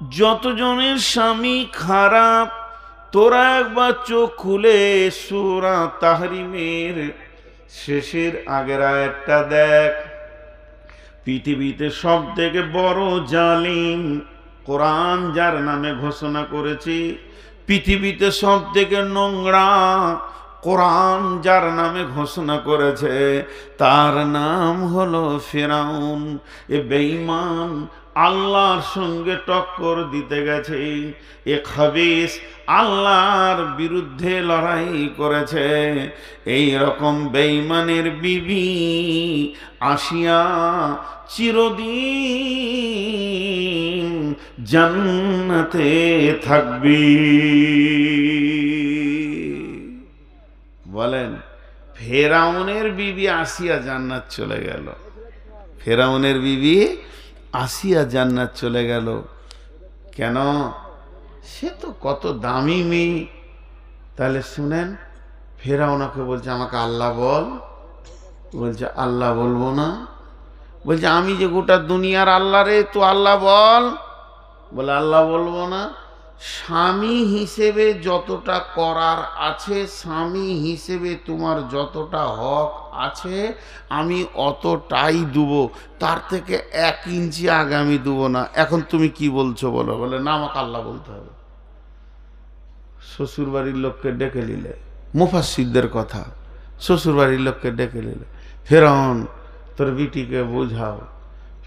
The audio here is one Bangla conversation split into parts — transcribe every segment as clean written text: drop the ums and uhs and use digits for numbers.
যতজনের স্বামী খারাপ তোরা একবার চোখ খুলে সূরা তাহরিমের শেষের আগের আয়াতটা দেখ। পৃথিবীতে সব থেকে বড় জালিম কোরআন যার নামে ঘোষণা করেছি, পৃথিবীতে সব থেকে নোংরা কোরআন যার নামে ঘোষণা করেছে, তার নাম হলো ফিরাউন। এ বেঈমান আল্লাহর সঙ্গে টক্কর দিতে গেছে, এ খবিস আল্লাহর বিরুদ্ধে লড়াই করেছে। এই রকম বেঈমানের বিবি আসিয়া চিরদিন জান্নাতে থাকবি। বলেন, ফেরাউনের বিবি আসিয়া জান্নাত চলে গেল, ফেরাউনের বিবি আসিয়া জান্নাত চলে গেল কেন? সে তো কত দামি মেয়ে। তাহলে শুনেন, ফেরাউনকে বলছে আমাকে আল্লাহ বল, বলছে আল্লাহ বলবো না। বলছে আমি যে গোটা দুনিয়ার আল্লাহ রে, তো আল্লাহ বল। বলে আল্লাহ বলবো না। স্বামী হিসেবে যতটা করার আছে, স্বামী হিসেবে তোমার যতটা হক আছে আমি অতটাই দেবো, তার থেকে 1 ইঞ্চি আগে আমি দেবো না। এখন তুমি কি বলছো বলো। বলে না, আমাকে আল্লাহ বলতে হবে। শ্বশুর বাড়ির লোককে ডেকে নিলে, মুফাসসিরদের কথা, শ্বশুর বাড়ির লোককে ডেকে নিলে, ফেরাউন তোর বিটিকে বোঝাও।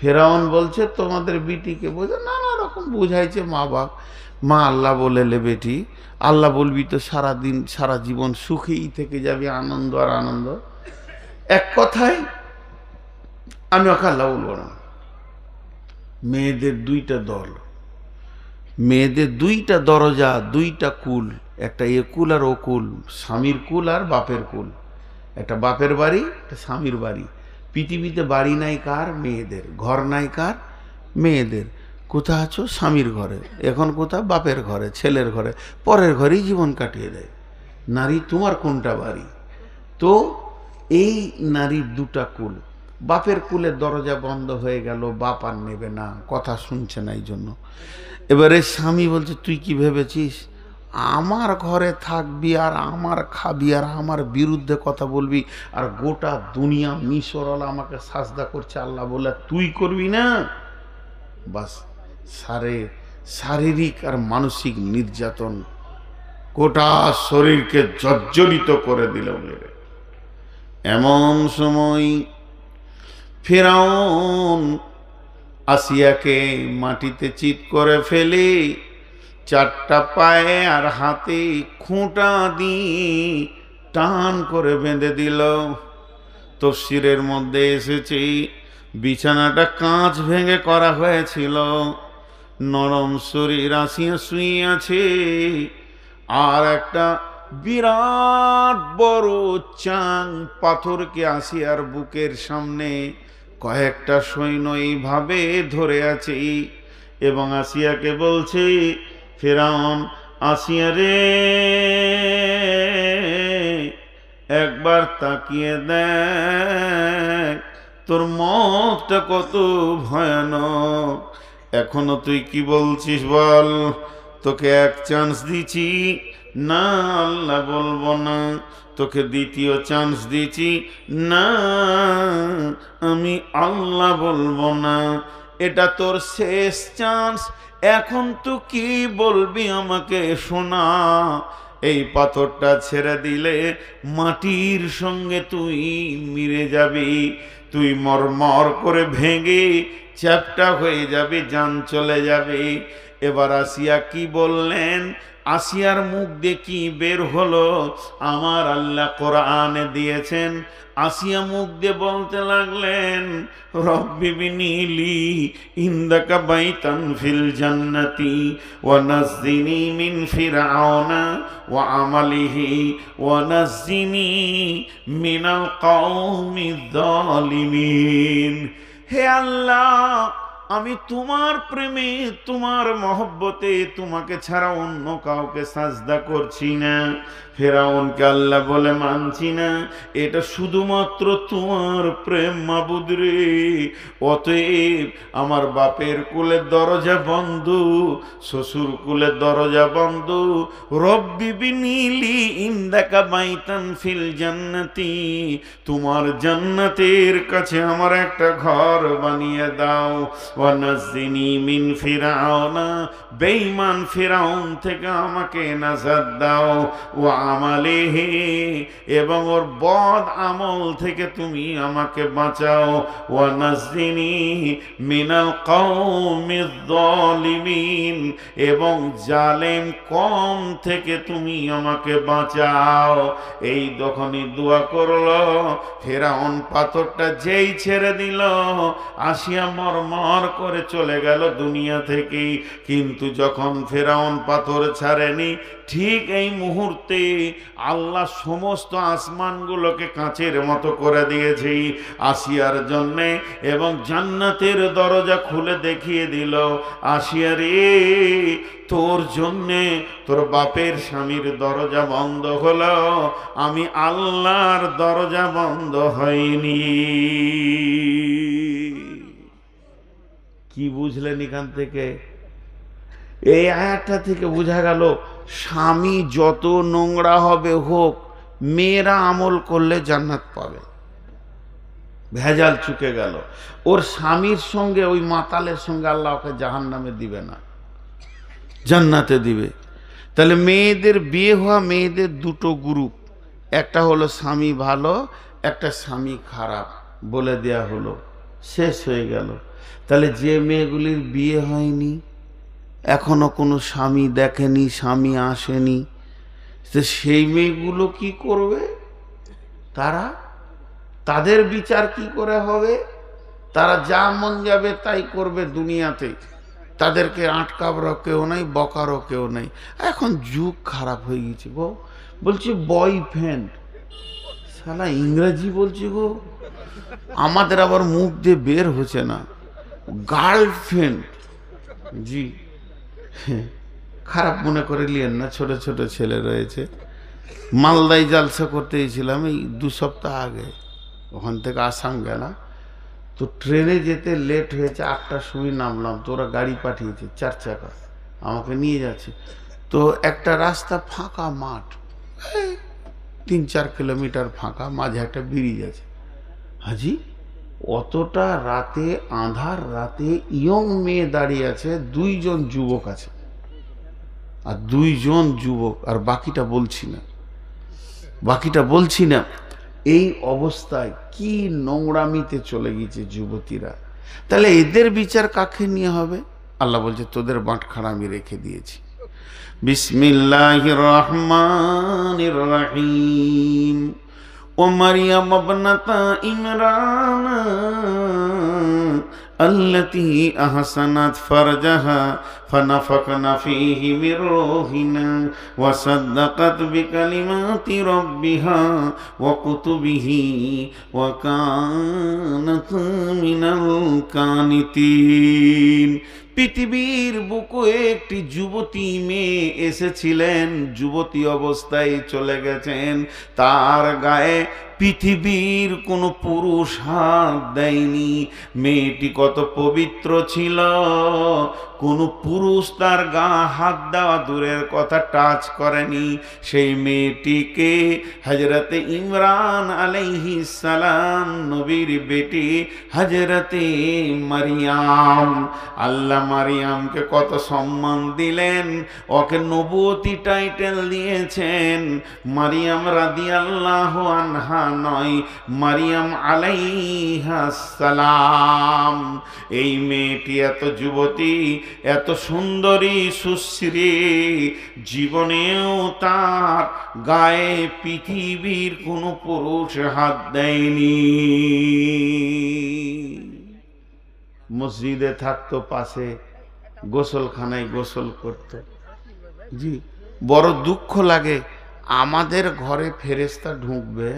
ফেরাউন বলছে তোমাদের বিটিকে বোঝাও। নানা রকম বুঝাইছে মা বাপ। মা আল্লাহ বলে লে বেটি, আল্লাহ বলবি তো সারাদিন সারা জীবন সুখেই থেকে যাবি, আনন্দ আর আনন্দ। এক কথায় আমি ওকে আল্লাহ বলবো না। মেয়েদের 2টা দল, মেয়েদের 2টা দরজা, 2টা কুল, একটা এ কুল আর ও কুল, স্বামীর কুল আর বাপের কুল। একটা বাপের বাড়ি, একটা স্বামীর বাড়ি। পৃথিবীতে বাড়ি নাই কার? মেয়েদের। ঘর নাই কার? মেয়েদের। কোথা আছো? স্বামীর ঘরে। এখন কোথা? বাপের ঘরে, ছেলের ঘরে, পরের ঘরেই জীবন কাটিয়ে দেয়। নারী তোমার কোনটা বাড়ি? তো এই নারীর 2টা কুল। বাপের কুলের দরজা বন্ধ হয়ে গেল, বাপ আর নেবে না, কথা শুনছে না। এই জন্য এবারে স্বামী বলছে তুই কি ভেবেছিস আমার ঘরে থাকবি আর আমার খাবি আর আমার বিরুদ্ধে কথা বলবি, আর গোটা দুনিয়া মিশরওয়ালা আমাকে সাজদা করছে, আল্লাহ বলে তুই করবি না? বাস, শারীরিক আর মানসিক নির্যাতন গোটা শরীরকে জর্জরিত করে দিল। এমন সময় ফিরআউন আসিয়াকে মাটিতে চিৎ করে ফেলে 4টা পায়ে আর হাতে খুঁটা দিয়ে টান করে বেঁধে দিল। তফসিরের মধ্যে এসেছে বিছানাটা কাঁচ ভেঙে করা হয়েছিল, নরম শরীর আসিয়া শুয়ে আছে, আর একটা বিরাট বড় চাং পাথরকে আসিয়ার বুকের সামনে কয়েকটা সৈন্য এইভাবে ধরে আছে এবং আসিয়াকে বলছে ফিরআউন, আসিয়া রে একবার তাকিয়ে দেখ তোর মতটা কত ভয়ানক। এখনো তুই কি বলছিস বল? তোকে 1 চান্স দিছি, না আল্লাহ বলবো না। তোকে 2য় চান্স দিছি, না আমি আল্লাহ বলবো না। এটা তোর শেষ চান্স। এখন তুই কি বলবি আমাকে শোনা। এই পাথরটা ছেড়ে দিলে মাটির সঙ্গে তুই মিলে যাবি, তুই মরমর করে ভেঙে চ্যাপ্টা হয়ে যাবে, জান চলে যাবে। এবার আসিয়া কি বললেন? আসিয়ার মুখ দিয়ে কি বের হলো আমার আল্লাহ কোরআনে দিয়েছেন। আসিয়া মুখ দিয়ে বলতে লাগলেন, রব্বি বিনিলি ইনদাকা বাইতান ফিল জান্নাতি ওয়া নাজ্জিনি মিন ফিরআউনা ওয়া আমালিহি ওয়া নাজ্জিনি মিনাল কওমিজ জালিমিন। হে আল্লাহ, আমি তোমার প্রেমে তোমার মহব্বতে তোমাকে ছাড়া অন্য কাউকে সাজদা করছি না। ফেরাউনকে আল্লাহ বলে মানছি না, এটা শুধুমাত্র তোমার প্রেম মাবুদ রে। অতএব আমার বাপের কুলের দরজা বন্ধ, শ্বশুর কুলের দরজা বন্ধ। রব্বি বিনিলি ইনদাকা বাইতান ফিল জান্নাতি, তোমার জান্নাতের কাছে আমার একটা ঘর বানিয়ে দাও। ওয়ানাজ্জিনি মিন ফিরাউনা, বেঈমান ফিরাউন থেকে আমাকে নাজাত দাও। ওয়া আমালিহি, এবং ওর বদ আমল থেকে তুমি আমাকে বাঁচাও। ওয়ানাজ্জিনি মিনাল কওমিজ যালিমিন, এবং জালেম কম থেকে তুমি আমাকে বাঁচাও। এই যখনই দোয়া করলো, ফেরাউন পাথরটা যেই ছেড়ে দিল, আসিয়া মরমর করে চলে গেল দুনিয়া থেকে। কিন্তু যখন ফেরাউন পাথর ছাড়েনি, ঠিক এই মুহূর্তে আল্লাহ সমস্ত আসমানগুলোকে কাঁচের মতো করে দিয়েছে আসিয়ার জন্যে, এবং জান্নাতের দরজা খুলে দেখিয়ে দিল, আসিয়া রে, তোর জন্যে তোর বাপের স্বামীর দরজা বন্ধ হলো, আমি আল্লাহর দরজা বন্ধ হয়নি। কি বুঝলেন এখান থেকে? এই আয়াতটা থেকে বোঝা গেল, স্বামী যত নোংরা হবে হোক, মেয়েরা আমল করলে জান্নাত পাবে। ভেজাল চুকে গেল। ওর স্বামীর সঙ্গে ওই মাতালের সঙ্গে আল্লাহ ওকে জাহান্নামে দিবে না, জান্নাতে দিবে। তাহলে মেয়েদের বিয়ে হওয়া মেয়েদের দুটো গ্রুপ, একটা হলো স্বামী ভালো, একটা স্বামী খারাপ, বলে দেয়া হলো, শেষ হয়ে গেল। তাহলে যে মেয়েগুলির বিয়ে হয়নি, এখনো কোনো স্বামী দেখেনি, স্বামী আসেনি, তো সেই মেয়েগুলো কি করবে? তাদের বিচার কি করে হবে? তারা যা মন যাবে তাই করবে দুনিয়াতে, তাদেরকে আটকাবারও কেউ নেই, বকারও কেউ নেই। এখন যুগ খারাপ হয়ে গেছে গো। বলছি বয়ফ্রেন্ড, শালা ইংরেজি বলছি গো, আমাদের আবার মুখ দিয়ে বের হচ্ছে না। গার্লফ্রেন্ড, জি, খারাপ মনে করে নিয়েন না, ছোট ছোট ছেলে রয়েছে। মালদায় জালসা করতে গেছিলাম এই 2 সপ্তাহ আগে, ওখান থেকে আসাম গেলাম। তো ট্রেনে যেতে লেট হয়েছে, 8টার সময় নামলাম, তো ওরা গাড়ি পাঠিয়েছে 4 চাকা, আমাকে নিয়ে যাচ্ছে। তো একটা রাস্তা ফাঁকা মাঠ, 3-4 কিলোমিটার ফাঁকা, মাঝে একটা ব্রিজ আছে। হাজি, অতটা রাতে, আঁধার রাতে ইয়ং মেয়ে দাঁড়িয়ে আছে, 2 জন যুবক আছে, আর 2 জন যুবক, আর বাকিটা বলছি না। এই অবস্থায় কি নোংরামিতে চলে গেছে যুবতীরা। তাহলে এদের বিচার কাকে নিয়ে হবে? আল্লাহ বলছে তোদের বাঁটখারা আমি রেখে দিয়েছি। বিসমিল্লাহির রহমানির রহিম। ও মারিয়াম ইবনাতা ইমরান আল্লাতী আহসানাত ফারজাহা ফানাফাকনা ফীহি মির রূহিনা ওয়া সাদ্দাকাত বিকালিমাতি রাব্বিহা ওয়া কুতুবিহি ওয়া কানাত মিনাল কানিতিন। পৃথিবীর বুকে একটি যুবতী মেয়ে এসেছিলেন, যুবতী অবস্থায় চলে গেছেন, তার গায়ে পৃথিবীর কোনো পুরুষ হাত দেয়নি। মেয়েটি কত পবিত্র ছিল, কোনো পুরুষ তার গা হাত দেওয়া দূরের কথা, টাচ করেনি। সেই মেয়েটিকে হযরতে ইমরান আলাইহিস সালাম, নবীর বেটি হযরতে মারিয়াম, আল্লাহ মারিয়ামকে কত সম্মান দিলেন, ওকে নবুয়তি টাইটেল দিয়েছেন। মারিয়াম রাদিয়াল্লাহু আনহা নয়, মারিয়াম আলাইহাস সালাম। এই মেয়েটি এত যুবতী, এত সুন্দরী, সুশ্রী, জীবনেও তার গায়ে পৃথিবীর কোনো পুরুষ হাত দেয়নি। মসজিদে থাকতো পাশে, গোসলখানায় গোসল করত। জি, বড় দুঃখ লাগে, আমাদের ঘরে ফেরেশতা ঢুকবে,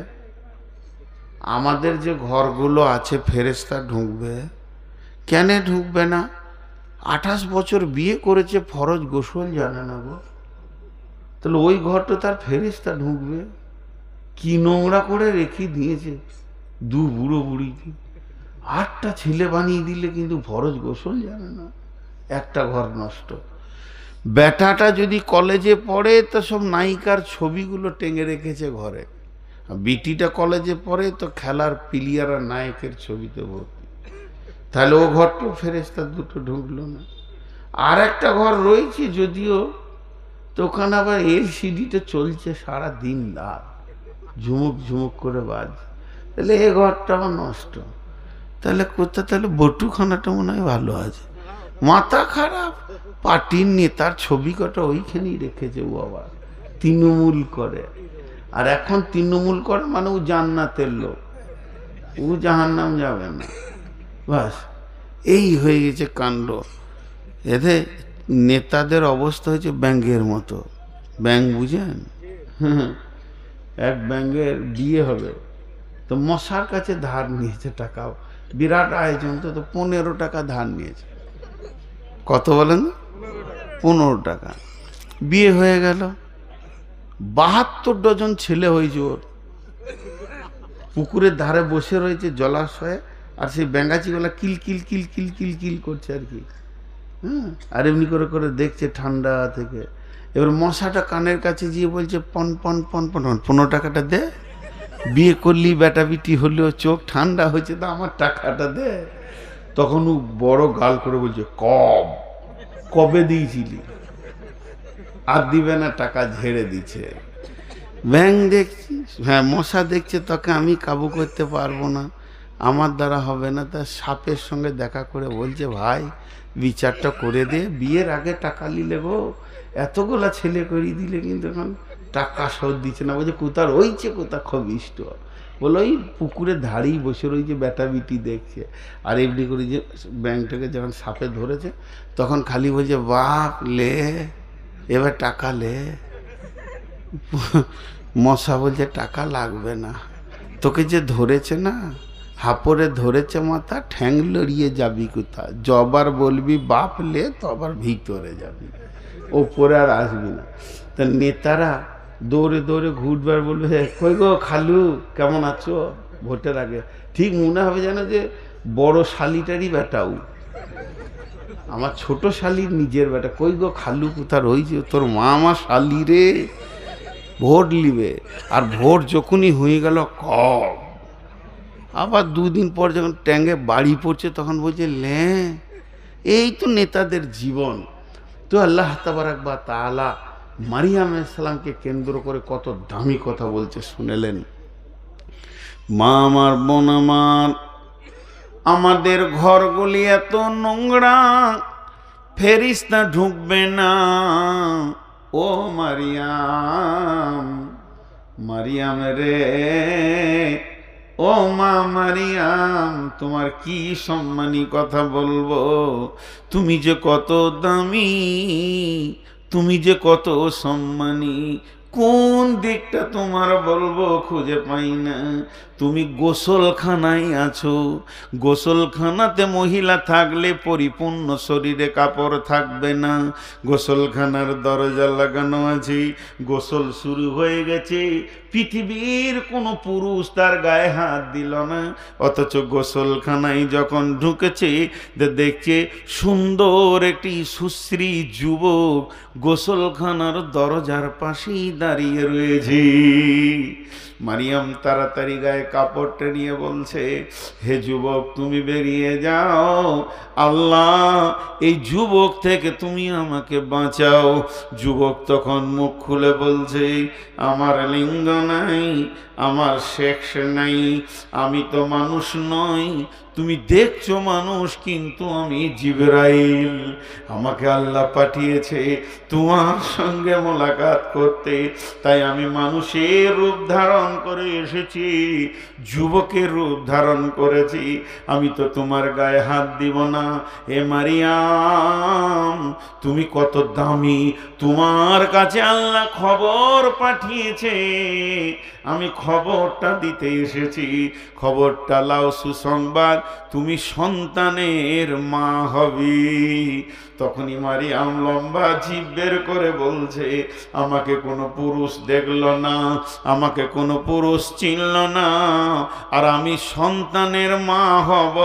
আমাদের যে ঘরগুলো আছে ফেরেশতা ঢুকবে, কেন ঢুকবে না? 28 বছর বিয়ে করেছে, ফরজ গোসল জানে না গো। তাহলে ওই ঘরটা তার ফেরেশতা ঢুকবে? কি নোংরা করে রেখে দিয়েছে দু বুড়ো বুড়ি। 8টা ছেলে বানিয়ে দিলে কিন্তু ফরজ গোসল জানে না, একটা ঘর নষ্ট। বেটাটা যদি কলেজে পড়ে তো সব নায়িকার ছবিগুলো টেঙে রেখেছে ঘরে, বিটিটা কলেজে পড়ে তো খেলার প্লেয়ার আর নায়কের ছবিতে ভর্তি। তাহলে ও ঘরটাও ফেরেশতা দুটো ঢুকলো না। আর একটা ঘর রয়েছে যদিও, তো ওখানে আবার এলসিডিটা চলছে সারা দিন রাত, ঝুমুক ঝুমুক করে বাজ। তাহলে এ ঘরটা আমার নষ্ট। তাহলে কোথায়? তাহলে বটুখানাটা মনে হয় ভালো আছে। মাথা খারাপ, পার্টির নেতার ছবি কটা ওইখানেই রেখেছে ও, আবার তৃণমূল করে। আর এখন তৃণমূল করে মানে ও জান্নাতের লোক, ও জাহান্নাম যাবে না। বাস এই হয়ে গেছে কাণ্ড। এতে নেতাদের অবস্থা হয়েছে ব্যাঙের মতো। ব্যাঙ বুঝেন? এক ব্যাঙের বিয়ে হবে, তো মশার কাছে ধার নিয়েছে টাকা, বিরাট আয়োজন, তো 15 টাকা ধার নিয়েছে। কত বলেন? 15 টাকা। বিয়ে হয়ে গেল, 72 ডজন ছেলে হয়েছে ওর। পুকুরের ধারে বসে রয়েছে জলাশয়ে, আর সেই ব্যাঙ্গাচিগুলা কিল কিল কিল কিল কিল কিল করছে আর কি। হ্যাঁ, আর এমনি করে করে দেখছে ঠান্ডা থেকে। এবার মশাটা কানের কাছে গিয়ে বলছে পন পন পন পন, 15 টাকাটা দে, বিয়ে করলি বেটা বিটি হলেও চোখ ঠান্ডা হয়েছে, তো আমার টাকাটা দে। তখন ও বড় গাল করে বলছে কবে দিয়েছিলি? আর দিবে না, টাকা ঝেড়ে দিচ্ছে। ব্যাঙ দেখছি, হ্যাঁ মশা দেখছে, তোকে আমি কাবু করতে পারবো না, আমার দ্বারা হবে না। তা সাপের সঙ্গে দেখা করে বলছে ভাই বিচারটা করে দে, বিয়ের আগে টাকা নিলে গো, এতগুলা ছেলে করিয়ে দিলে কিন্তু এখন টাকা শোধ দিচ্ছে না। বলছে কোথার রয়েছে, কোথা খুব ইষ্ট। বলো ওই পুকুরের ধারেই বসে রয়েছে, বেটা বিটি দেখছে। আর এমনি করে যে ব্যাংকটাকে যখন সাপে ধরেছে, তখন খালি বলছে বাপ লে, এবার টাকা লে। মশা বলছে টাকা লাগবে না, তোকে যে ধরেছে না, হাপড়ে ধরেছে মাথা, ঠ্যাং লড়িয়ে যাবি কোথা, জবার বলবি বাপ লে, তো আবার ভিতরে যাবি, ওপরে আর আসবি না। তা নেতারা দৌড়ে দৌড়ে ঘুরবার বলবে কই গো খালু কেমন আছো, ভোটের আগে। ঠিক মনে হবে যেন যে বড় শালিটারই বেটাও, আমার ছোট শালির নিজের বেটা। কই গো খালু কোথা রয়েছে, তোর মা আমার শালি রে, ভোট নিবে। আর ভোট যখনই হয়ে গেল কম, আবার 2 দিন পর যখন ট্যাঙ্গে বাড়ি পড়ছে তখন বলছে লে, এই তো নেতাদের জীবন। তো আল্লাহ তাবারাক ওয়া তাআলা মারিয়াম আলাইহিস সালামকে কেন্দ্র করে কত দামি কথা বলছে শুনেলেন। মা আমার, বোন আমার, আমাদের ঘরগুলি এত নোংরা, ফেরেশতা ঢুকবে না। ও মারিয়াম, মারিয়াম রে, ও মা মারিয়াম, তোমার কি সম্মানী কথা বলবো, তুমি যে কত দামি, তুমি যে কত সম্মানী, কোন দিকটা তোমার বলবো খুঁজে পাই না। তুমি গোসলখানায় আছো, গোসলখানাতে মহিলা থাকলে পরিপূর্ণ শরীরে কাপড় থাকবে না। গোসলখানার দরজা লাগানো আছে, গোসল শুরু হয়ে গেছে, পৃথিবীর কোনো পুরুষ তার গায়ে হাত দিল না। অথচ গোসলখানায় যখন ঢুকেছে দেখছে সুন্দর একটি সুশ্রী যুবক গোসলখানার দরজার পাশেই দাঁড়িয়ে রয়েছে। মারিয়াম তাড়াতাড়ি গায়ে কাপড়টা নিয়ে বলছে, হে যুবক তুমি বেরিয়ে যাও, আল্লাহ এই যুবক থেকে তুমি আমাকে বাঁচাও। যুবক তখন মুখ খুলে বলছে, আমার লিঙ্গ নাই, আমার সেক্স নাই, আমি তো মানুষ নই, তুমি দেখছো মানুষ, কিন্তু আমি জিবরাইল, আমাকে আল্লাহ পাঠিয়েছে তোমার সঙ্গে মোলাকাত করতে, তাই আমি মানুষের রূপ ধারণ করে এসেছি, যুবকের রূপ ধারণ করেছি, আমি তো তোমার গায়ে হাত দিব না। এ মারিয়াম তুমি কত দামি, তোমার কাছে আল্লাহ খবর পাঠিয়েছে, আমি খবরটা দিতে এসেছি, খবরটা লাও সুসংবাদ, তুমি সন্তানের মা হবি। তখনই মারিয়াম লম্বা জিভ বের করে বলছে, আমাকে কোনো পুরুষ দেখলো না, আমাকে কোনো পুরুষ চিনল না, আর আমি সন্তানের মা হব,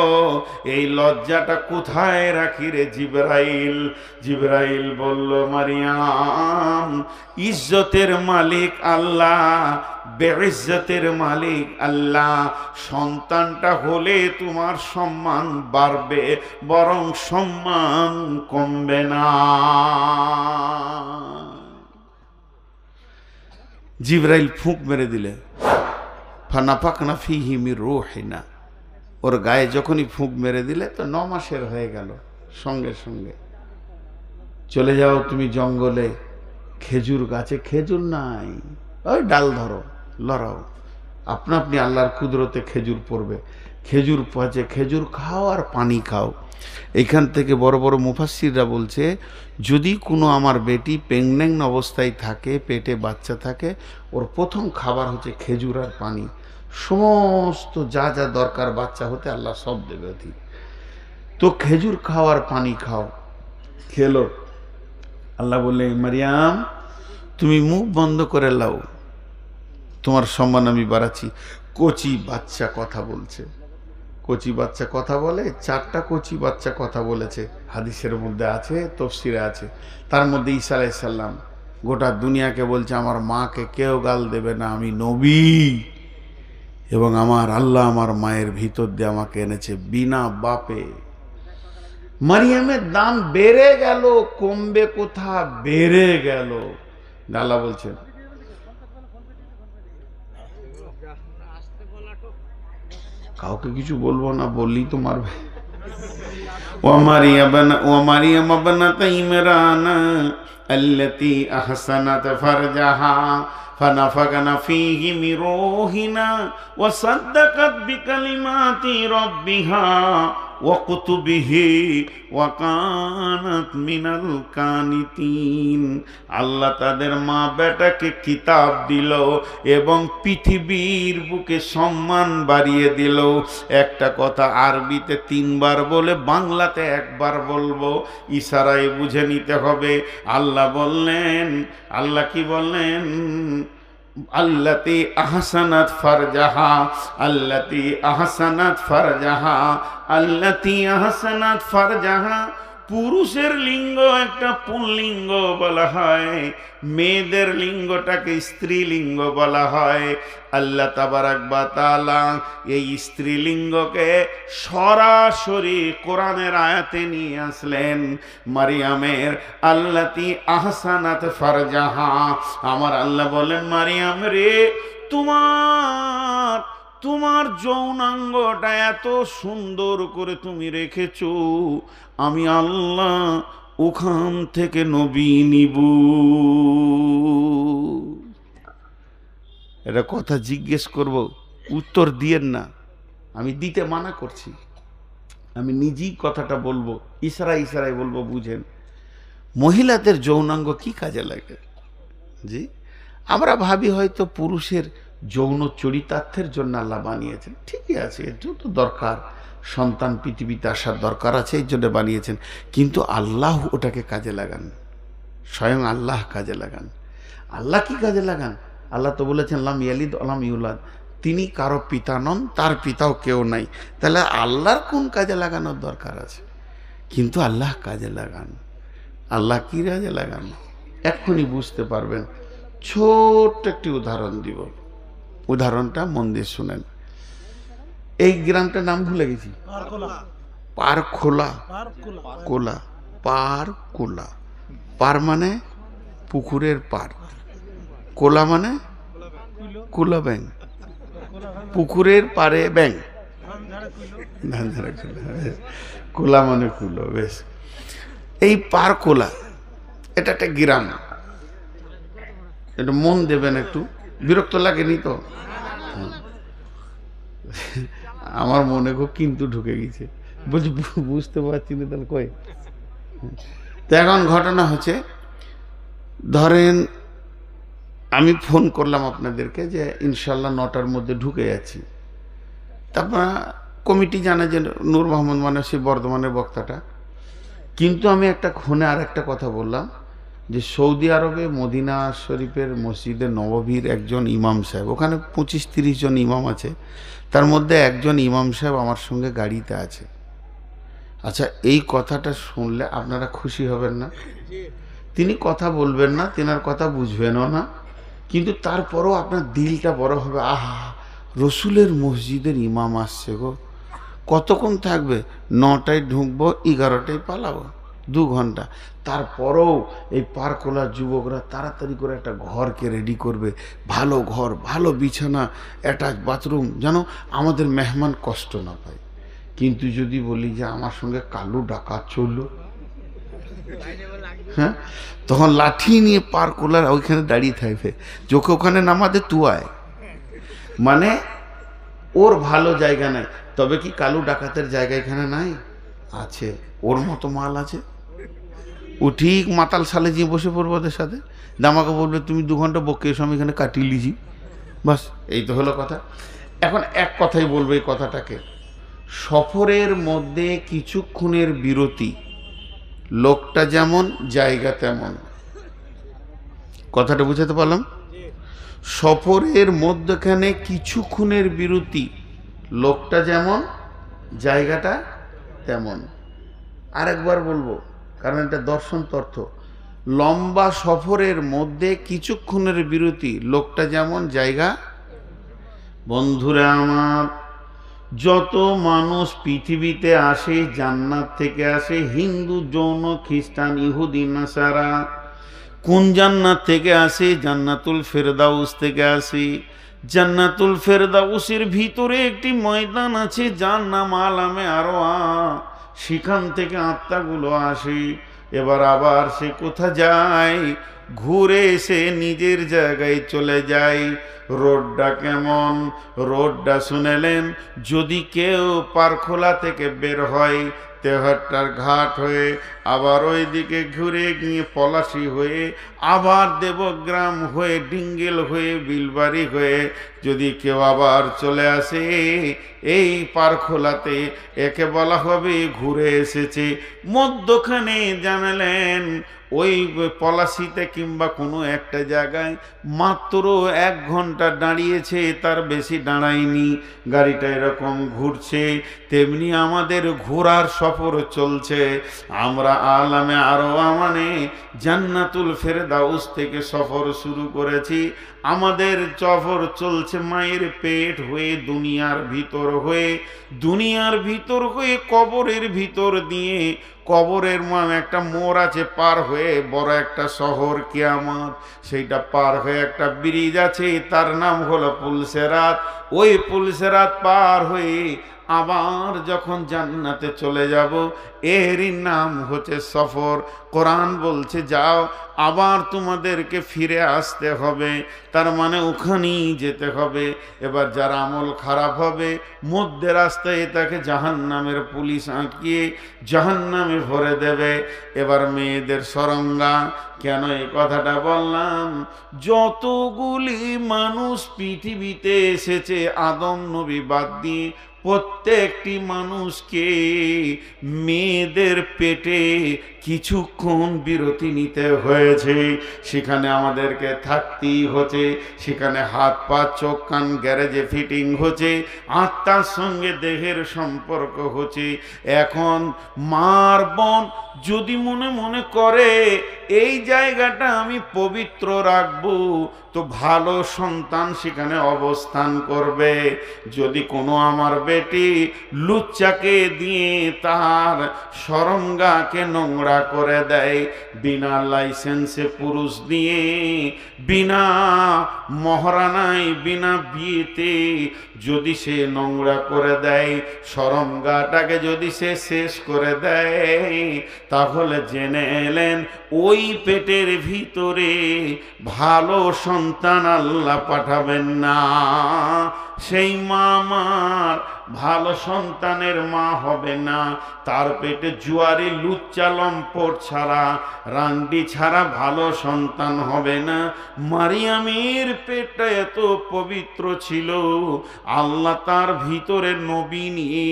এই লজ্জাটা কোথায় রাখি রে জিবরাইল? জিবরাইল বলল, মারিয়াম, ইজ্জতের মালিক আল্লাহ, বেইজ্জতের মালিক আল্লাহ। সন্তানটা হলে তোমার সম্মান বাড়বে, বরং সম্মান কমবে না। জিবরাইল ফুঁক মেরে দিলে, ফানাফাকনা ফীহি মির রূহিনা, ওর গায়ে যখনই ফুঁক মেরে দিলে তো 9 মাসের হয়ে গেল। সঙ্গে সঙ্গে চলে যাও তুমি জঙ্গলে, খেজুর গাছে খেজুর নাই, ওই ডাল ধরো, লড়াও, আপনা আপনি আল্লাহর কুদরতে খেজুর পড়বে। খেজুর পচে, খেজুর খাও আর পানি খাও। এখান থেকে বড় বড় মুফাসসিররা বলছে, যদি কোনো আমার বেটি প্রেগন্যান্ট অবস্থায় থাকে, পেটে বাচ্চা থাকে, ওর প্রথম খাবার হচ্ছে খেজুর আর পানি। সমস্ত যা যা দরকার বাচ্চা হতে আল্লাহ সব দেবে অতি। তো খেজুর খাও আর পানি খাও। খেলো। আল্লাহ বললে, মারিয়াম তুমি মুখ বন্ধ করে লাও, তোমার সম্মান আমি বাড়াচ্ছি। কচি বাচ্চা কথা বলছে, কচি বাচ্চা কথা বলে। 4টা কচি বাচ্চা কথা বলেছে, হাদিসের মধ্যে আছে, তাফসীরে আছে। তার মধ্যে ঈসা আলাইহিস সালাম গোটা দুনিয়াকে বলছে, আমার মাকে কেউ গাল দেবে না, আমি নবী, এবং আমার আল্লাহ আমার মায়ের ভিতর দিয়ে আমাকে এনেছে বিনা বাপে। মারিয়ামের দাম বেড়ে গেল, কমবে কোথা, বেড়ে গেল। আল্লাহ বলছেন, কাউকে কিছু বলবো না, বললেই তো মারবে। ওয়ামারিয়াম ইবনাত ইমরান আল্লাতী আহসানাত ফারজাহা ফানাফাখনা ফীহি মির রূহিনা ওয়া সাদ্দাকাত বিকালিমাতি রাব্বিহা ওয়া কুতুবিহি ওয়া কানাত মিনাল কানিতিন। আল্লাহ তাদের মা বেটাকে কিতাব দিল এবং পৃথিবীর বুকে সম্মান বাড়িয়ে দিল। একটা কথা আরবিতে 3 বার বলে বাংলাতে 1 বার বলবো, ইশারায় বুঝে নিতে হবে। আল্লাহ বললেন, আল্লাহ কি বললেন? আল্লাতী আহসানাত ফারজাহা, আল্লাতী আহসানাত ফারজাহা, আল্লাতী আহসানাত ফারজাহা। পুরুষের লিঙ্গ একটা পুল্লিঙ্গ বলা হয়, মেয়েদের লিঙ্গটাকে স্ত্রীলিঙ্গ বলা হয়। আল্লাহ তাবারাক ওয়া তাআলা এই স্ত্রীলিঙ্গকে সরাসরি কোরআনের আয়াতে নিয়ে আসলেন। মারিয়ামের আল্লাতী আহসানাত ফারজাহা, আমার আল্লাহ বলেন, মারিয়াম রে, তোমার যৌনাঙ্গটা এত সুন্দর করে তুমি রেখেছো, আমি আল্লাহ ওখান থেকে নবী নিব। এটা কথা জিজ্ঞেস করব, উত্তর দিয়েন না, আমি দিতে মানা করছি। আমি নিজেই কথাটা বলবো, ইশারায় ইশারায় বলবো, বুঝেন। মহিলাদের যৌনাঙ্গ কি কাজে লাগে? জি, আমরা ভাবি হয়তো পুরুষের যৌন চরিতার্থের জন্য আল্লাহ বানিয়েছেন, ঠিকই আছে, এটাও তো দরকার, সন্তান পৃথিবীতে আসার দরকার আছে, এই জন্য বানিয়েছেন। কিন্তু আল্লাহ ওটাকে কাজে লাগান, স্বয়ং আল্লাহ কাজে লাগান। আল্লাহ কি কাজে লাগান? আল্লাহ তো বলেছেন, লাম ইয়ালিদ ওয়ালাম ইউলাদ, তিনি কারো পিতা নন, তার পিতাও কেউ নাই। তাহলে আল্লাহর কোন কাজে লাগানোর দরকার আছে? কিন্তু আল্লাহ কাজে লাগান। আল্লাহ কি কাজে লাগান এক্ষুনি বুঝতে পারবেন। ছোট্ট একটি উদাহরণ দিব, উদাহরণটা মন দিয়ে শুনেন। এই গ্রামটার নাম ভুলে গেছি, পারখোলা। কোলা, পারখোলা। পার মানে পুকুরের পার, কোলা মানে কুলা ব্যাং, পুকুরের পারে ব্যাং, কোলা মানে কুলো। বেশ, এই পারখোলা এটা একটা গ্রাম। এটা মন দেবেন, একটু বিরক্ত লাগেনি তো? আমার মনে খুব কিন্তু ঢুকে গেছে, বলছি বুঝতে পারছি না, তাহলে কই। তো এখন ঘটনা হচ্ছে, ধরেন আমি ফোন করলাম আপনাদেরকে যে ইনশাল্লাহ 9টার মধ্যে ঢুকে যাচ্ছি। তারপর কমিটি জানে যে নূর মোহাম্মদ মানে সেই বর্ধমানের বক্তাটা। কিন্তু আমি একটা ক্ষণে আর একটা কথা বললাম যে সৌদি আরবে মদিনা শরীফের মসজিদে নববীর একজন ইমাম সাহেব, ওখানে 25-30 জন ইমাম আছে, তার মধ্যে একজন ইমাম সাহেব আমার সঙ্গে গাড়িতে আছে। আচ্ছা, এই কথাটা শুনলে আপনারা খুশি হবেন না? তিনি কথা বলবেন না, তেনার কথা বুঝবেনও না, কিন্তু তারপরও আপনার দিলটা বড় হবে, আহা রসুলের মসজিদের ইমাম আসছে গো, কতক্ষণ থাকবে? 9টায় ঢুকবো, 11টায় পালাবো, 2 ঘন্টা। তারপরেও এই পারকোলার যুবকরা তাড়াতাড়ি করে একটা ঘরকে রেডি করবে, ভালো ঘর, ভালো বিছানা, অ্যাটাচ বাথরুম, যেন আমাদের মেহমান কষ্ট না পায়। কিন্তু যদি বলি যে আমার সঙ্গে কালু ডাকাত চললো, হ্যাঁ, তখন লাঠি নিয়ে পারকোলার ওইখানে দাঁড়িয়ে থাকবে, চোখে ওখানে নামাতে তুয়ায়, মানে ওর ভালো জায়গা নাই। তবে কি কালু ডাকাতের জায়গা এখানে নাই? আছে, ওর মতো মাল আছে। ও ঠিক মাতাল সালে গিয়ে বসে পড়বো ওদের সাথে, দামাকে বলবে তুমি 2 ঘন্টা বকে এসো, আমি এখানে কাটিয়ে লিজি, বাস এই তো হলো কথা। এখন এক কথাই বলবো এই কথাটাকে, সফরের মধ্যে কিছুক্ষণের বিরতি, লোকটা যেমন জায়গা তেমন। কথাটা বুঝাতে পারলাম? সফরের মধ্যখানে কিছুক্ষণের বিরতি, লোকটা যেমন জায়গাটা তেমন। আরেকবার বলবো, কারণ এটা দর্শন তর্থ। লম্বা সফরের মধ্যে কিছুক্ষণের বিরতি, লোকটা যেমন জায়গা। বন্ধুরা আমার, যত মানুষ পৃথিবীতে আসে জান্নাত থেকে আসে, হিন্দু, জৈন, খ্রিস্টান, ইহুদি, নাসারা। কোন জান্নাত থেকে আসে? জান্নাতুল ফেরদাউস থেকে আসে। জান্নাতুল ফেরদাউসের ভিতরে একটি ময়দান আছে যার নাম আলামে আরওয়া, সেখান থেকে আত্মাগুলো আসে। এবার আবার সে কোথা যায়? ঘুরে এসে নিজের জায়গায় চলে যায়। রোডটা কেমন? রোডটা শুনেলেন, যদি কেউ পারখোলা থেকে বের হয় তেহট্টার ঘাট হয়ে, আবার ওই দিকে ঘুরে গিয়ে পলাশি হয়ে, আবার দেবগ্রাম হয়ে, ডিঙ্গেল হয়ে, বিলবাড়ি হয়ে যদি কেউ আবার চলে আসে এই পারখোলাতে, একে বলা হবে ঘুরে এসেছে। মধ্যখানে জানালেন ওই পলাশিতে কিংবা কোনো একটা জায়গায় মাত্র 1 ঘন্টা দাঁড়িয়েছে, তার বেশি দাঁড়ায়নি, গাড়িটা এরকম ঘুরছে। তেমনি আমাদের ঘোরার সফর চলছে। আমরা আলামে আরওয়া মানে জান্নাতুল ফেরদাউস থেকে সফর শুরু করেছি। আমাদের সফর চলছে মায়ের পেট হয়ে, দুনিয়ার ভিতর হয়ে, দুনিয়ার ভিতর হয়ে কবরের ভিতর দিয়ে, কবরের একটা মোড় আছে পার হয়ে বড় একটা শহর কিয়ামত, সেইটা পার হয়ে একটা ব্রিজ আছে, তার নাম হলো পুলসেরাত। ওই পুলসেরাত পার হয়ে আবার যখন জান্নাতে চলে যাব, এরই নাম হচ্ছে সফর। কোরআন বলছে যাও, আবার তোমাদেরকে ফিরে আসতে হবে, তার মানে ওখানেই যেতে হবে। এবার যার আমল খারাপ হবে, মধ্যে রাস্তায় তাকে জাহান্নামের পুলিশ আঁকিয়ে জাহান্নামে ভরে দেবে। এবার মেয়েদের সরঙ্গা। কেন এই কথাটা বললাম? যতগুলি মানুষ পৃথিবীতে এসেছে আদম নবী বাদ দিয়ে, প্রত্যেকটি মানুষকে মেয়েদের পেটে কিছুক্ষণ বিরতি নিতে হয়েছে। সেখানে আমাদেরকে থাকতেই হচ্ছে, সেখানে হাত পা চোখ কান গ্যারেজে ফিটিং হচ্ছে, আত্মার সঙ্গে দেহের সম্পর্ক হচ্ছে। এখন মার বোন যদি মনে মনে করে এই জায়গাটা আমি পবিত্র রাখবো, তো ভালো সন্তান সেখানে অবস্থান করবে। যদি কোনো আমার বেটি লুচ্চাকে দিয়ে তার সরঙ্গাকে নোংরা করে দেয়, বিনা লাইসেন্সে পুরুষ দিয়ে, বিনা মহারানায়, বিনা বিয়েতে যদি সে নোংরা করে দেয়, সরঙ্গাটাকে যদি সে শেষ করে দেয়, তাহলে জেনে এলেন ওই পেটের ভিতরে ভালো সন্তান আল্লাহ পাঠাবেন না। সেই মা আমার ভালো সন্তানের মা হবে না, তার পেটে জুয়ারি লুচ্চা লম্পট ছাড়া রান্ডি ছাড়া ভালো সন্তান হবে না। মারিয়ামের পেটটা এত পবিত্র ছিল, আল্লাহ তার ভিতরে নবী নিয়ে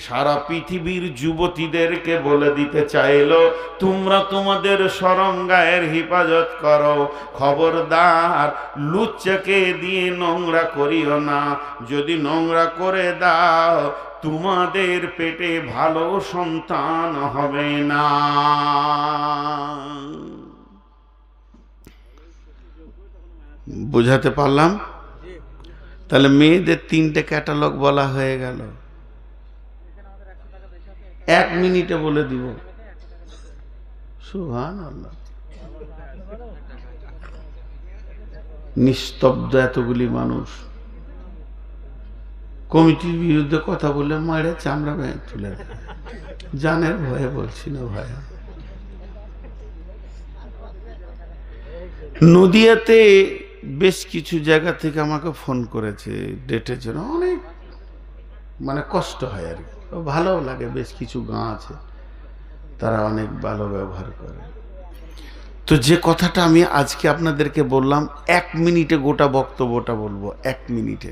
সারা পৃথিবীর যুবতীদেরকে বলে দিতে চাইলো, তোমরা তোমাদের শরম গায়ের হেফাজত করো, খবরদার লুচ্চাকে দিয়ে নোংরা করিও না, যদি নোংরা করে দাও তোমাদের পেটে ভালো সন্তান হবে না। বুঝাতে পারলাম? তাহলে মেয়েদের 3টে ক্যাটালগ বলা হয়ে গেল, 1 মিনিটে বলে দিব। সুবহানাল্লাহ। নিস্তব্ধ এতগুলি মানুষ, কমিটির বিরুদ্ধে কথা বলে মারে চামড়া ভেঙে তুলে, জানের ভয়ে বলছি না ভাইয়া। নদিয়াতে বেশ কিছু জায়গা থেকে আমাকে ফোন করেছে ডেটের জন্য, অনেক মানে কষ্ট হয় আর কি, ভালো লাগে। বেশ কিছু গাঁ আছে তারা অনেক ভালো ব্যবহার করে। তো যে কথাটা আমি আজকে আপনাদেরকে বললাম, 1 মিনিটে গোটা বক্তব্যটা বলবো, 1 মিনিটে,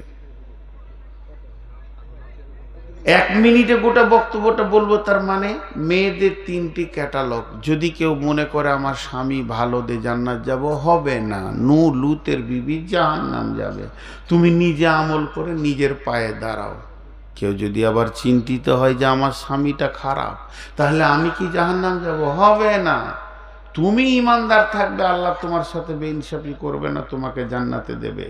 1 মিনিটে গোটা বক্তব্যটা বলবো। তার মানে মেয়েদের 3টি ক্যাটালগ। যদি কেউ মনে করে আমার স্বামী ভালো দে জান্নাত যাব, হবে না। নূহ লুতের বিবি জাহান্নাম যাবে। তুমি নিজে আমল করে নিজের পায়ে দাঁড়াও। কেউ যদি আবার চিন্তিত হয় যে আমার স্বামীটা খারাপ, তাহলে আমি কি জাহান্নাম যাব, হবে না। তুমি ইমানদার থাকবে, আল্লাহ তোমার সাথে বেইনসাফি করবে না, তোমাকে জান্নাতে দেবে।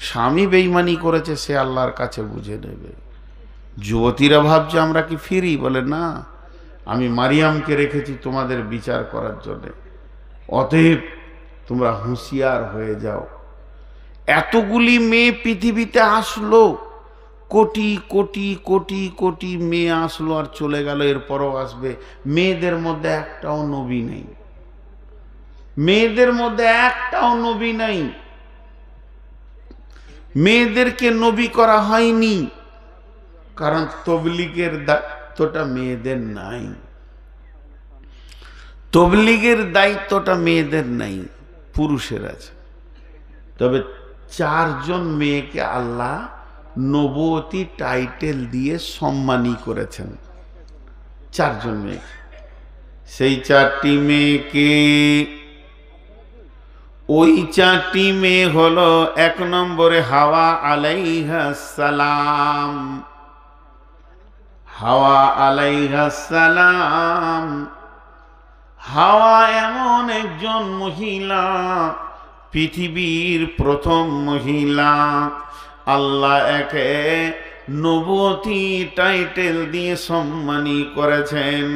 স্বামী বেঈমানি করেছে, সে আল্লাহর কাছে বুঝে নেবে। যুবতীরা ভাবছে আমরা কি ফিরি, বলে না, আমি মারিয়ামকে রেখেছি তোমাদের বিচার করার জন্য, অতএব তোমরা হুঁশিয়ার হয়ে যাও। এতগুলি মেয়ে পৃথিবীতে আসলো, কোটি কোটি কোটি কোটি মেয়ে আসলো আর চলে গেল, এরপরও আসবে। মেয়েদের মধ্যে একটাও নবী নেই, মেয়েদের মধ্যে একটাও নবী নাই। মেয়েদেরকে নবী করা হয়নি, কারণ তবলিগের দায়িত্বটা মেয়েদের নাই, তবলিগের দায়িত্বটা মেয়েদের নাই, পুরুষের আছে। তবে 4 জন মেয়েকে আল্লাহ নবুয়তি টাইটেল দিয়ে সম্মানী করেছেন, 4 জন মেয়ে। সেই 4টি মেয়েকে, ওই 4টি মেয়ে হলো, 1 নম্বরে হাওয়া আলাইহিস সালাম। হাওয়া আলাইহিস সালাম, হাওয়া এমন একজন মহিলা, পৃথিবীর প্রথম মহিলা। আল্লাহ একে নবুয়তি টাইটেল দিয়ে সম্মানী করেছেন।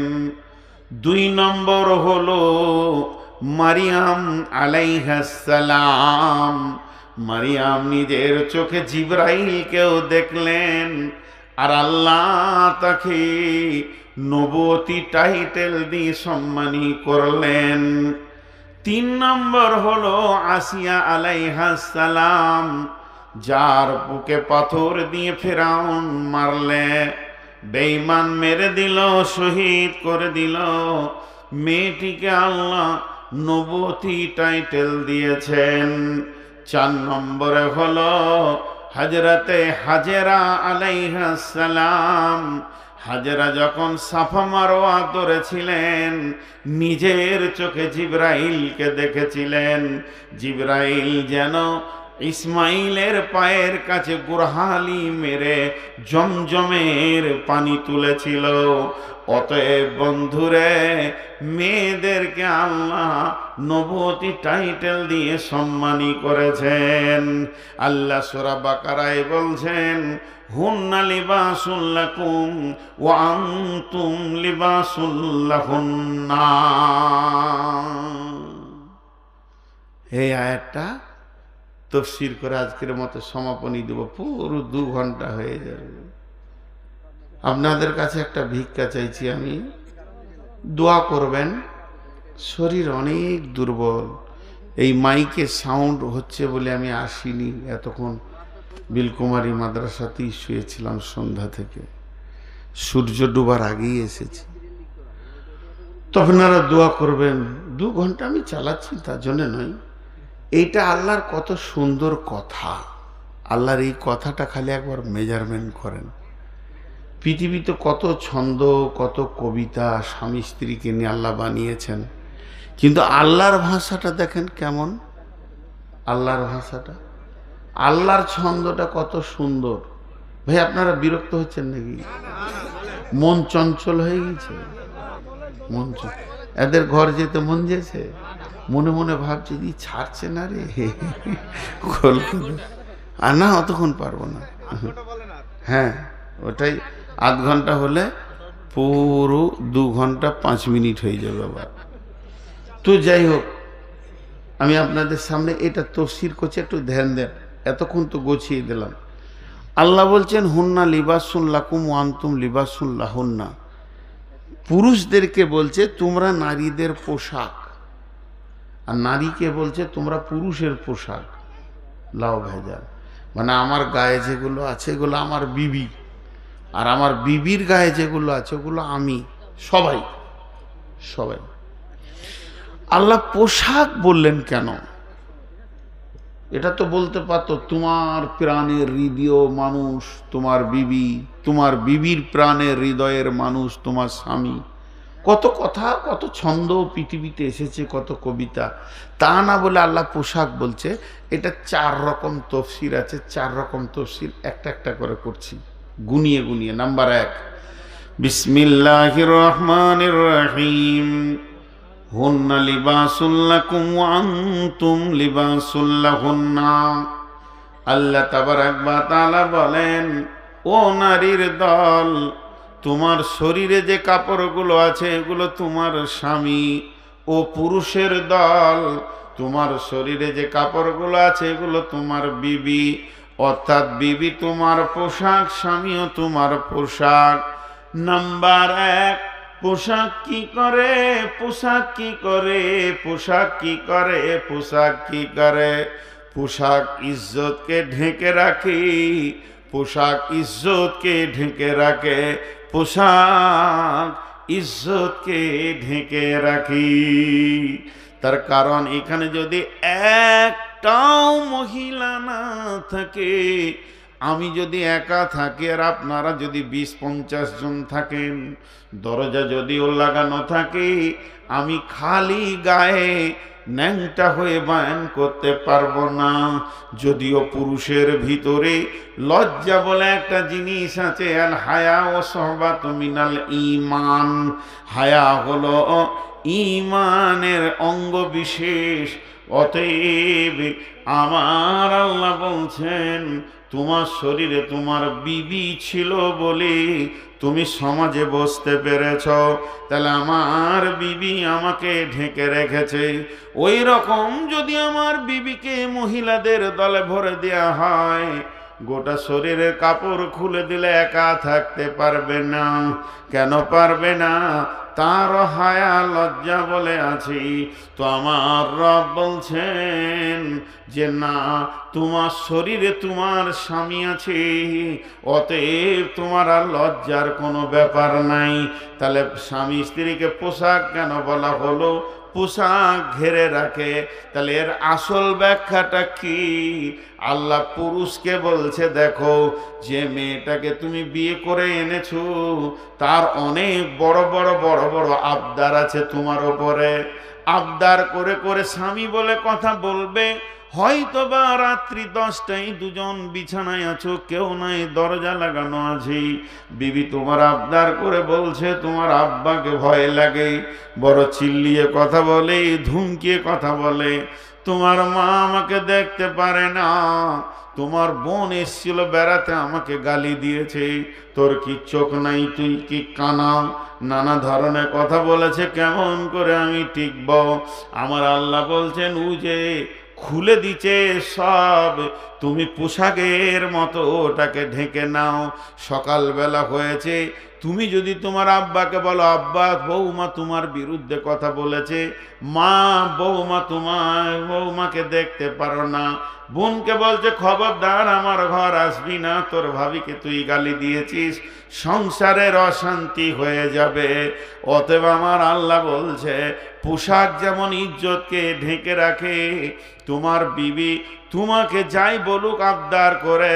2 নম্বর হলো মারিয়াম আলাইহিস সালাম। মারিয়াম নিজের চোখে জিবরাইলকেও দেখলেন, আর আল্লাহ তাকে নবুয়তি টাইটেল দিয়ে সম্মানী করলেন। 3 নম্বর হলো আসিয়া আলাইহিস সালাম, যার বুকে পাথর দিয়ে ফেরাউন মারলে, বেঈমান মেরে দিল, শহীদ করে দিল। মেয়েটিকে আল্লাহ নবুয়তি টাইটেল দিয়েছেন। 4 নম্বরে হলো হযরতে হাজেরা আলাইহিস সালাম। হাজেরা যখন সাফা মারওয়া ধরেছিলেন, নিজের চোখে জিবরাইলকে দেখেছিলেন। জিবরাইল যেন ইসমাইলের পায়ের কাছে গুরহালি মেরে জমজমের পানি তুলেছিল। অতএব বন্ধুরে, মেয়েদেরকে আল্লাহ নবুয়তি টাইটেল দিয়ে সম্মানী করেছেন। আল্লাহ সূরা বাকারায় বলছেন, হুন্না লিবাসুল লাকুম ওয়া আনতুম লিবাসুল লাহুন্না। এই আয়াতটা তাফসীর করে আজকের মতো সমাপনী দেব, পুরো 2 ঘন্টা হয়ে যাবে। আপনাদের কাছে একটা ভিক্ষা চাইছি আমি, দোয়া করবেন। শরীর অনেক দুর্বল, এই মাইকে সাউন্ড হচ্ছে বলে আমি আসিনি, এতক্ষণ বিলকুমারী মাদ্রাসাতেই শুয়েছিলাম সন্ধ্যা থেকে। সূর্য ডুবার আগেই এসেছি। তো আপনারা দোয়া করবেন। 2 ঘন্টা আমি চালাচ্ছি তার জন্য নয়, এইটা আল্লাহর কত সুন্দর কথা। আল্লাহর এই কথাটা খালি একবার মেজারমেন্ট করেন। পৃথিবীতে কত ছন্দ, কত কবিতা স্বামী স্ত্রীকে নিয়ে আল্লাহ বানিয়েছেন, কিন্তু আল্লাহর ভাষাটা দেখেন কেমন। আল্লাহর ভাষাটা, আল্লাহর ছন্দটা কত সুন্দর। ভাই আপনারা বিরক্ত হচ্ছেন নাকি? মন চঞ্চল হয়ে গেছে? মন এদের ঘর যেতে মন যেছে, মনে মনে ভাবছে যে ছাড়ছে না রে কলকাতা। আর না, অতক্ষণ পারবো না। হ্যাঁ, ওটাই 8 ঘন্টা হলে পুরো 2 ঘন্টা 5 মিনিট হয়ে যাবে আবার। তো যাই হোক, আমি আপনাদের সামনে এটা তফসির করছি, একটু ধ্যান দেন। এতক্ষণ তো গুছিয়ে দিলাম। আল্লাহ বলছেন হুন্না লিবাসুন লাকুম ওয়া আনতুম লিবাসুন লাহুন্না। পুরুষদেরকে বলছে তোমরা নারীদের পোশাক, আর নারীকে বলছে তোমরা পুরুষের পোশাক। লাও ভেজাল, মানে আমার গায়ে যেগুলো আছে এগুলো আমার বিবি, আর আমার বিবির গায়ে যেগুলো আছে ওগুলো আমি। সবাই সবাই। আল্লাহ পোশাক বললেন কেন? এটা তো বলতে পারতো তোমার প্রাণের হৃদয় মানুষ তোমার বিবি, তোমার বিবির প্রাণের হৃদয়ের মানুষ তোমার স্বামী। কত কথা, কত ছন্দ পৃথিবীতে এসেছে, কত কবিতা। তা না বলে আল্লাহ পোশাক বলছে। এটা 4 রকম তফসির আছে। 4 রকম তফসির একটা একটা করে করছি, গুনিয়ে গুনিয়ে। নাম্বার 1, বিসমিল্লাহির রহমানির রহিম। হুন্না লিবাসুল লাকুম ওয়া আনতুম লিবাসুল লাহুন্না। আল্লাহ তাবারাক ওয়া তাআলা বলেন, ও নারীর দল, তোমার শরীরে যে কাপড়গুলো আছে এগুলো তোমার স্বামী। ও পুরুষের দল, তোমার শরীরে যে কাপড়গুলো আছে এগুলো তোমার বিবি। অর্থাৎ বিবি তোমার পোশাক, স্বামীও তোমার পোশাক। নাম্বার 1, পোশাক কি করে? পোশাক কি করে? পোশাক কি করে? পোশাক কি করে? পোশাক ইজ্জতকে ঢেকে রাখে। পোশাক ইজ্জতকে ঢেকে রাখে। পোশাক ইজ্জতকে ঢেকে রাখি। তার কারণ এখানে যদি একটাও মহিলা না থাকে, আমি যদি একা থাকি আর আপনারা যদি 20-50 জন থাকেন, দরজা যদিও লাগানো থাকে, আমি খালি গায়ে ন্যাংটা হয়ে বায়ান করতে পারবো না। যদিও পুরুষের ভিতরে লজ্জা বলে একটা জিনিস আছে, আল হায়া ও সহবাতু মিনাল ঈমান। হায়া হলো ঈমানের অঙ্গ বিশেষ। অতএব আমার আল্লাহ বলছেন, তোমার শরীরে তোমার বিবি ছিল বলে তুমি সমাজে বসতে পেরেছ, তাহলে আমার বিবি আমাকে ঢেকে রেখেছে। ওই রকম যদি আমার বিবিকে মহিলাদের দলে ভরে দেওয়া হয়, গোটা শরীরের কাপড় খুলে দিলে একা থাকতে পারবে না। কেন পারবে না? তার হায়া লজ্জা বলে আছি। তো আমার রব বলছেন যে না, তোমার শরীরে তোমার স্বামী আছে, অতএব তোমার আর লজ্জার কোনো ব্যাপার নাই। তাহলে স্বামী স্ত্রীকে পোশাক কেন বলা হলো? পোশাক ঘেরে রাখে। তাহলে এর আসল ব্যাখ্যাটা কি? আল্লাহ পুরুষকে বলছে, দেখো যে মেয়েটাকে তুমি বিয়ে করে এনেছো তার অনেক বড় বড় বড় বড় আবদার আছে তোমার ওপরে। আবদার করে করে স্বামী বলে কথা বলবে। হয়তো বা রাত্রি 10টায় দুজন বিছানায় আছো, কেউ নাই, দরজা লাগানো আছে। বিবি তোমার আবদার করে বলছে, তোমার আব্বাকে ভয় লাগে, বড় চিল্লিয়ে কথা বলে, ধুমকিয়ে কথা বলে। তোমার মা আমাকে দেখতে পারে না, তোমার বোন এসেছিল বেড়াতে, আমাকে গালি দিয়েছে, তোর কি চোখ নাই, তুই কি কানা, নানা ধরনের কথা বলেছে। কেমন করে আমি টিকব? আমার আল্লাহ বলছেন, ও যে খুলে দিচ্ছে সব, তুমি পোশাকের মতো ওটাকে ঢেকে নাও। সকালবেলা হয়েছে, তুমি যদি তোমার আব্বাকে বলো, আব্বা বৌমা তোমার বিরুদ্ধে কথা বলেছে, মা বৌমাকে দেখতে পারো না, বোনকে বলছে খবরদার আমার ঘর আসবি না, তোর ভাবিকে তুই গালি দিয়েছিস, সংসারের অশান্তি হয়ে যাবে। অতএব আমার আল্লাহ বলছে, পোশাক যেমন ইজ্জতকে ঢেকে রাখে, তোমার বিবি তোমাকে যাই বলুক আবদার করে,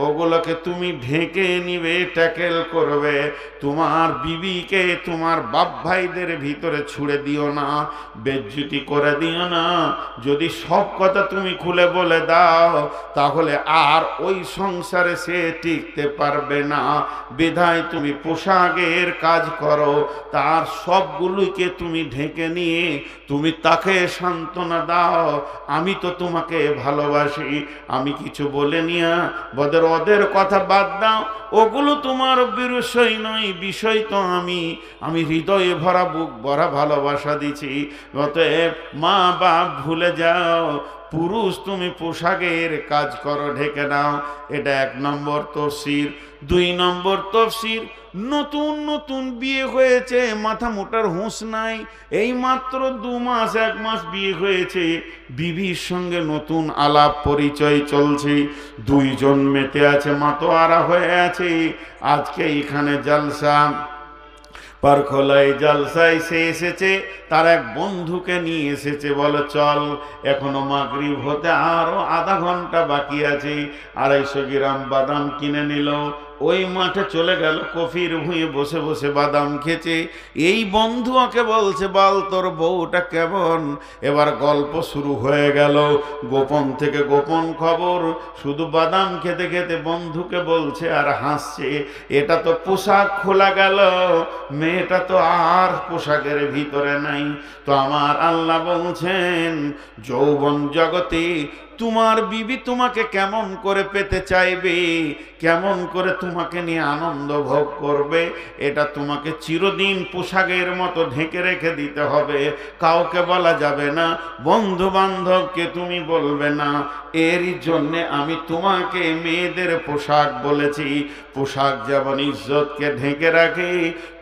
ওগুলোকে তুমি ঢেকে নিবে, ট্যাকেল করবে। তোমার বিবিকে তোমার বাপ ভাইদের ভিতরে ছুড়ে দিও না, বেজ্জতি করে দিও না। যদি সব কথা তুমি খুলে বলে দাও, তাহলে আর ওই সংসারে সে টিকতে পারবে না। বিধায় তুমি পোশাকের কাজ করো, তার সবগুলোকে তুমি ঢেকে নিয়ে তুমি তাকে সান্ত্বনা দাও, আমি তো তোমাকে ভালোবাসি, আমি কিছু বলে নিয়া ওদের কথা বাদ দাও, ওগুলো তোমার বিষয় নয়, বিষয় তো আমি হৃদয়ে ভরা বুক ভরা ভালোবাসা দিছি। অতএব মা বাপ ভুলে যাও, পুরুষ তুমি পোশাকের কাজ করো, ঢেকে নাও। এটা 1 নম্বর তফসির। 2 নম্বর তফসির, নতুন নতুন বিয়ে হয়েছে, মাথা মোটার হুঁশ নাই, এই মাত্র 2 মাস 1 মাস বিয়ে হয়েছে, বিবির সঙ্গে নতুন আলাপ পরিচয় চলছে, 2 জন মেতে আছে, মাতোয়ারা হয়ে আছে। আজকে এখানে জালসা, পারখোলায় জালসায় সে এসেছে, তার এক বন্ধুকে নিয়ে এসেছে, বলে চল, এখনো মাগরিব হতে আরো আধা ঘন্টা বাকি আছে। 250 গ্রাম বাদাম কিনে নিল, ওই মাঠে চলে গেল, কফির ভুঁয়ে বসে বসে বাদাম খেছে। এই বন্ধু ওকে বলছে, বল তোর বউটা কেমন। এবার গল্প শুরু হয়ে গেল, গোপন থেকে গোপন খবর, শুধু বাদাম খেতে খেতে বন্ধুকে বলছে আর হাসছে। এটা তো পোশাক খোলা গেল, মেয়েটা তো আর পোশাকের ভিতরে নাই। তো আমার আল্লাহ বলছেন, যৌবন জগতে তোমার বিবি তোমাকে কেমন করে পেতে চাইবে, কেমন করে তোমাকে নিয়ে আনন্দ ভোগ করবে, এটা তোমাকে চিরদিন পোশাকের মতো ঢেকে রেখে দিতে হবে। কাউকে বলা যাবে না, বন্ধু বান্ধবকে তুমি বলবে না। এরই জন্যে আমি তোমাকে মেয়েদের পোশাক বলেছি। পোশাক যেমন ইজ্জতকে ঢেকে রাখে,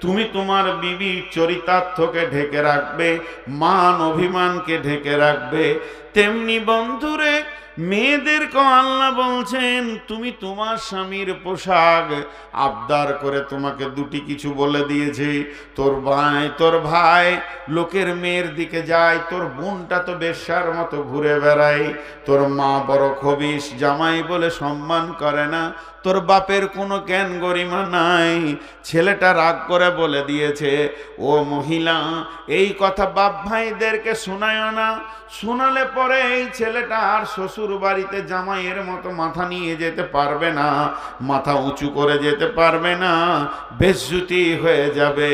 তুমি তোমার বিবি চরিতার্থকে ঢেকে রাখবে, মান অভিমানকে ঢেকে রাখবে। তেমনি বন্ধুরে, মেয়েদেরকে আল্লাহ বলছেন, তুমি তোমার স্বামীর পোশাক আবদার করে তোমাকে 2টি কিছু বলে দিয়েছে, তোর ভাই লোকের মেয়ের দিকে যায়, তোর বোনটা তো বেশ্যার মতো ঘুরে বেড়ায়, তোর মা বড় খবিশ, জামাই বলে সম্মান করে না, তোর বাপের কোনো জ্ঞান গরিমা নাই। ছেলেটা রাগ করে বলে দিয়েছে, ও মহিলা, এই কথা বাপ ভাইদেরকে শোনায় না, শোনালে পরে এই ছেলেটা আর শ্বশুর বাড়িতে জামাইয়ের মতো মাথা নিয়ে যেতে পারবে না, মাথা উঁচু করে যেতে পারবে না, বেজ্জতি হয়ে যাবে।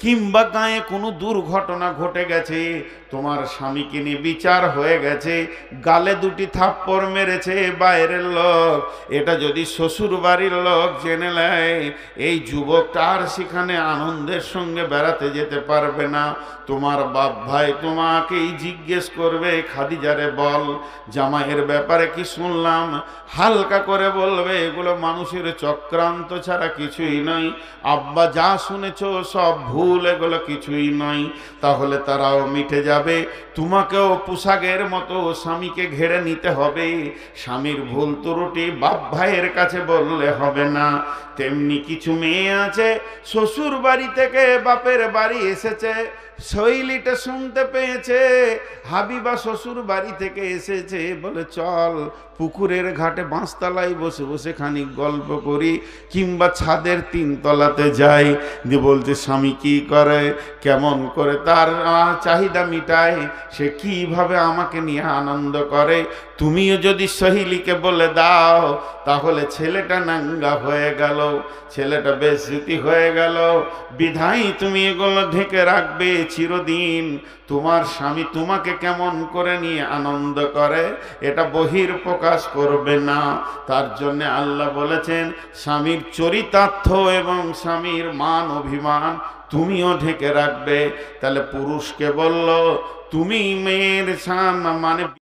কিংবা গায়ে কোনো দুর্ঘটনা ঘটে গেছে, তোমার স্বামীকে নিয়ে বিচার হয়ে গেছে, গালে 2টি থাপ্পড় মেরেছে বাইরের লোক, এটা যদি শ্বশুর বাড়ির লোক জেনে নেয়, এই যুবকটা আর সেখানে আনন্দের সঙ্গে বেড়াতে যেতে পারবে না। তোমার বাপ ভাই তোমাকেই জিজ্ঞেস করবে, খাদিজারে বল জামাইয়ের ব্যাপারে কি শুনলাম, হালকা করে বলবে, এগুলো মানুষের চক্রান্ত ছাড়া কিছুই নয়, আব্বা যা শুনেছ সব ভুল, এগুলো কিছুই নয়। তাহলে তারাও মিটে যাবে, তোমাকেও পোশাকের মতো স্বামীকে ঘেরে নিতে হবে। স্বামীর ভুল ত্রুটি বাপ ভাইয়ের কাছে বললে হবে না। তেমনি কিছু মেয়ে আছে, শ্বশুর বাড়ি থেকে বাপের বাড়ি এসেছে, শৈলীটা শুনতে পেয়েছে, হাবিবা শ্বশুর বাড়ি থেকে এসেছে, বলে চল পুকুরের ঘাটে বাঁশতলায় বসে বসে খানিক গল্প করি, কিংবা ছাদের 3 তলাতে যাই। দিয়ে বলছে স্বামী কি করে, কেমন করে তার চাহিদা মিটায়, সে কিভাবে আমাকে নিয়ে আনন্দ করে। তুমিও যদি সহেলিকে বলে দাও, তাহলে ছেলেটা নাঙ্গা হয়ে গেল, ছেলেটা বেজ্জতি হয়ে গেল। বিধায় তুমি এগুলো ঢেকে রাখবে চিরদিন। তোমার স্বামী তোমাকে কেমন করে নিয়ে আনন্দ করে, এটা বহির প্রকাশ করবে না। তার জন্য আল্লাহ বলেছেন, স্বামীর চরিতার্থ এবং স্বামীর মান অভিমান তুমিও ঢেকে রাখবে। তাহলে পুরুষকে বলল, তুমি মেয়ের মানে